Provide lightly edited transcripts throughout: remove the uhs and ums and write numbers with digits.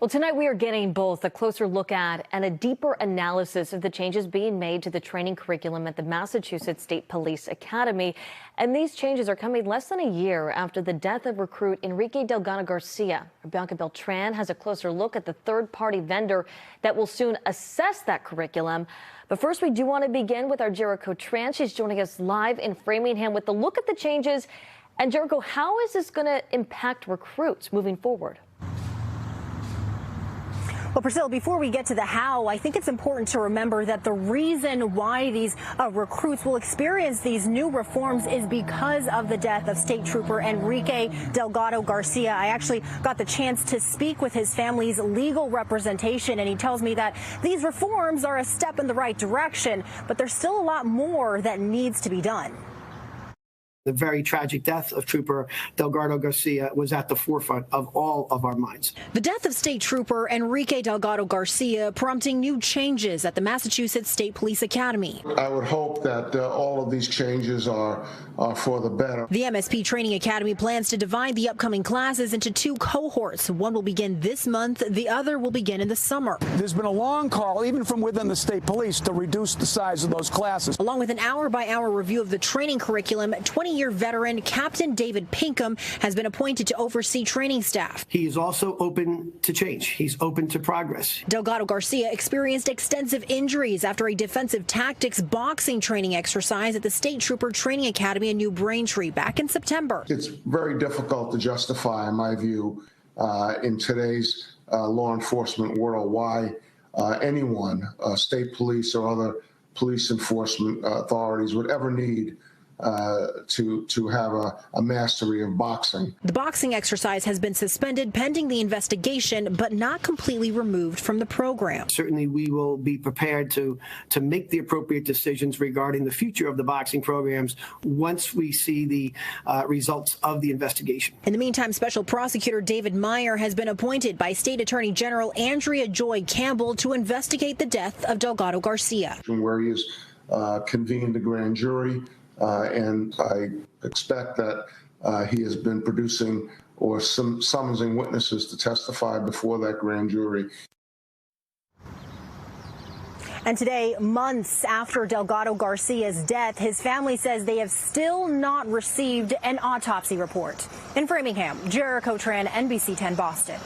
Well, tonight we are getting both a closer look at and a deeper analysis of the changes being made to the training curriculum at the Massachusetts State Police Academy. And these changes are coming less than a year after the death of recruit Enrique Delgado-Garcia. Bianca Beltran has a closer look at the third-party vendor that will soon assess that curriculum. But first, we do want to begin with our Jericho Tran. She's joining us live in Framingham with a look at the changes. And Jericho, how is this going to impact recruits moving forward? Well, Priscilla, before we get to the how, I think it's important to remember that the reason why these recruits will experience these new reforms is because of the death of State Trooper Enrique Delgado-Garcia. I actually got the chance to speak with his family's legal representation, and he tells me that these reforms are a step in the right direction, but there's still a lot more that needs to be done. The very tragic death of Trooper Delgado-Garcia was at the forefront of all of our minds. The death of State Trooper Enrique Delgado-Garcia prompting new changes at the Massachusetts State Police Academy. I would hope that all of these changes are for the better. The MSP Training Academy plans to divide the upcoming classes into two cohorts. One will begin this month, the other will begin in the summer. There's been a long call, even from within the state police, to reduce the size of those classes. Along with an hour-by-hour review of the training curriculum, 20-year veteran Captain David Pinkham has been appointed to oversee training staff. He is also open to change. He's open to progress. Delgado-Garcia experienced extensive injuries after a defensive tactics boxing training exercise at the State Trooper Training Academy in New Braintree back in September. It's very difficult to justify, in my view, in today's law enforcement world, why anyone, state police or other police enforcement authorities, would ever need to have a mastery of boxing. The boxing exercise has been suspended pending the investigation, but not completely removed from the program. Certainly, we will be prepared to make the appropriate decisions regarding the future of the boxing programs once we see the results of the investigation. In the meantime, Special Prosecutor David Meyer has been appointed by State Attorney General Andrea Joy Campbell to investigate the death of Delgado-Garcia. Where he has convened a grand jury. And I expect that he has been producing or summoning witnesses to testify before that grand jury. And today, months after Delgado-Garcia's death, his family says they have still not received an autopsy report. In Framingham, Jericho Tran, NBC 10 Boston.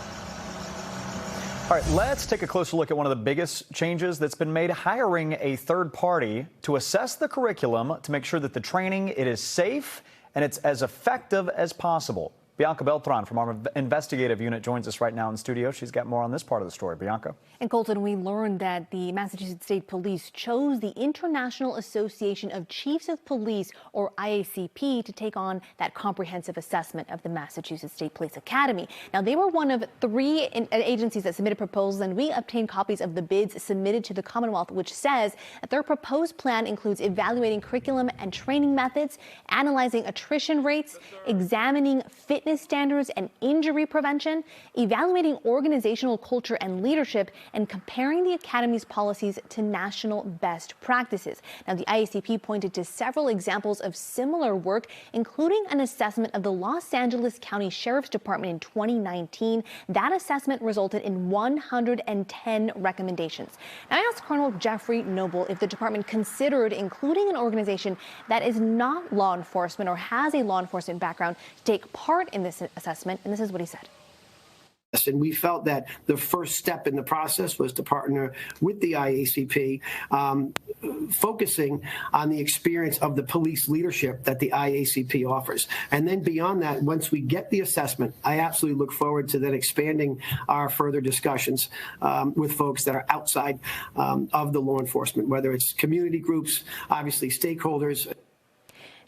All right, let's take a closer look at one of the biggest changes that's been made, hiring a third party to assess the curriculum to make sure that the training, it is safe and it's as effective as possible. Bianca Beltran from our investigative unit joins us right now in studio. She's got more on this part of the story. Bianca. And Colton, we learned that the Massachusetts State Police chose the International Association of Chiefs of Police, or IACP, to take on that comprehensive assessment of the Massachusetts State Police Academy. Now, they were one of 3 agencies that submitted proposals, and we obtained copies of the bids submitted to the Commonwealth, which says that their proposed plan includes evaluating curriculum and training methods, analyzing attrition rates, examining fitness standards and injury prevention, evaluating organizational culture and leadership, and comparing the Academy's policies to national best practices. Now, the IACP pointed to several examples of similar work, including an assessment of the Los Angeles County Sheriff's Department in 2019. That assessment resulted in 110 recommendations. Now, I asked Colonel Jeffrey Noble if the department considered including an organization that is not law enforcement or has a law enforcement background to take part in this assessment, and this is what he said. And we felt that the first step in the process was to partner with the IACP, focusing on the experience of the police leadership that the IACP offers. And then beyond that, once we get the assessment, I absolutely look forward to then expanding our further discussions with folks that are outside of the law enforcement, whether it's community groups, obviously stakeholders.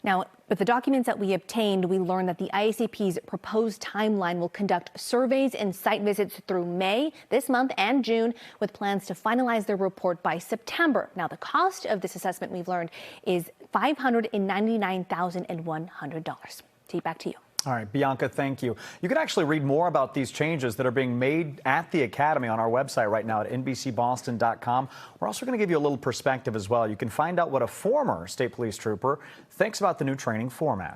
Now, with the documents that we obtained, we learned that the IACP's proposed timeline will conduct surveys and site visits through May, this month, and June, with plans to finalize their report by September. Now, the cost of this assessment, we've learned, is $599,100. Back to you. All right, Bianca, thank you. You can actually read more about these changes that are being made at the Academy on our website right now at NBCBoston.com. We're also going to give you a little perspective as well. You can find out what a former state police trooper thinks about the new training format.